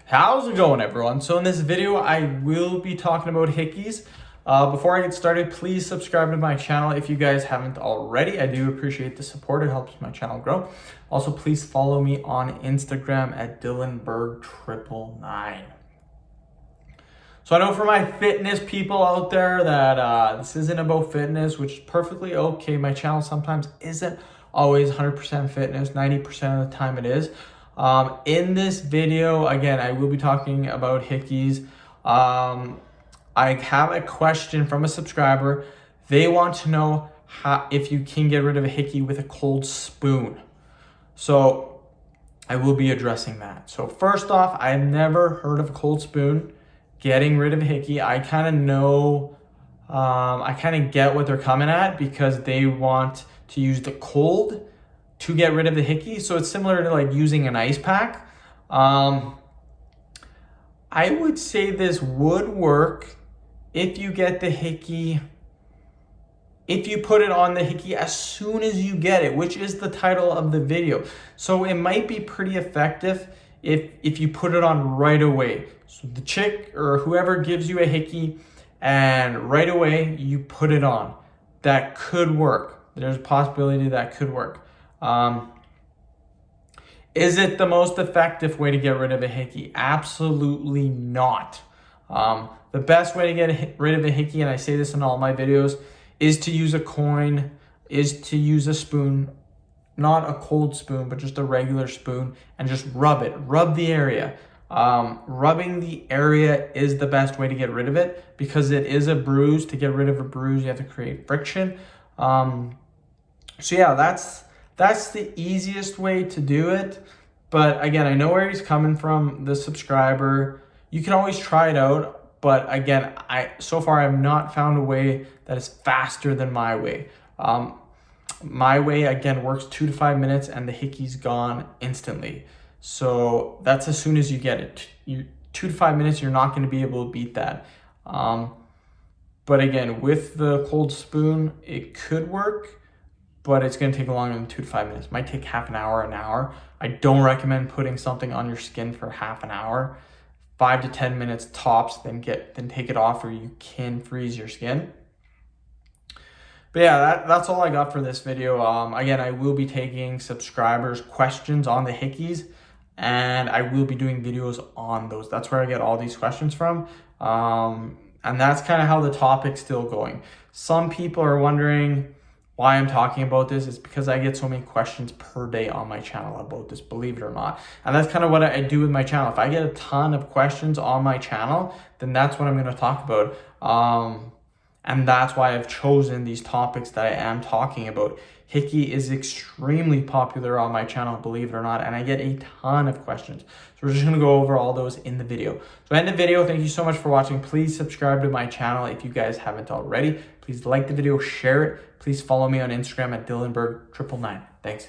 How's it going, everyone? So in this video, I will be talking about hickeys. Before I get started, please subscribe to my channel if you guys haven't already. I do appreciate the support. It helps my channel grow. Also, please follow me on Instagram at DylanBerg999. So I know for my fitness people out there that this isn't about fitness, which is perfectly okay. My channel sometimes isn't always 100% fitness. 90% of the time it is. In this video, again, I will be talking about hickeys. I have a question from a subscriber. They want to know if you can get rid of a hickey with a cold spoon. So I will be addressing that. So first off, I've never heard of a cold spoon getting rid of a hickey. I kind of know, I kind of get what they're coming at because they want to use the cold to get rid of the hickey. So it's similar to like using an ice pack. I would say this would work if you get the hickey, if you put it on the hickey as soon as you get it, which is the title of the video. So it might be pretty effective if you put it on right away. So the chick or whoever gives you a hickey and right away you put it on. That could work. There's a possibility that could work. Is it the most effective way to get rid of a hickey? Absolutely not. The best way to get rid of a hickey, and I say this in all my videos, is to use a coin, is to use a spoon, not a cold spoon, but just a regular spoon, and just rub it. Rub the area. Rubbing the area is the best way to get rid of it because it is a bruise. To get rid of a bruise, you have to create friction. So yeah, that's the easiest way to do it. But again, I know where he's coming from, the subscriber. You can always try it out. But again, so far I've not found a way that is faster than my way. My way, again, works 2 to 5 minutes and the hickey's gone instantly. So that's as soon as you get it. 2 to 5 minutes, you're not going to be able to beat that. But again, with the cold spoon, it could work, but it's going to take longer than 2 to 5 minutes. It might take half an hour. I don't recommend putting something on your skin for half an hour. 5 to 10 minutes tops, then take it off or you can freeze your skin. But yeah, that's all I got for this video. Again, I will be taking subscribers' questions on the hickeys, and I will be doing videos on those. That's where I get all these questions from. And that's kind of how the topic's still going. Some people are wondering why I'm talking about this. Is because I get so many questions per day on my channel about this, believe it or not. And that's kind of what I do with my channel. If I get a ton of questions on my channel, then that's what I'm going to talk about. And that's why I've chosen these topics that I am talking about. Hickey is extremely popular on my channel, believe it or not, and I get a ton of questions. So we're just gonna go over all those in the video. So end the video, thank you so much for watching. Please subscribe to my channel if you guys haven't already. Please like the video, share it. Please follow me on Instagram at DylanBerg999. Thanks.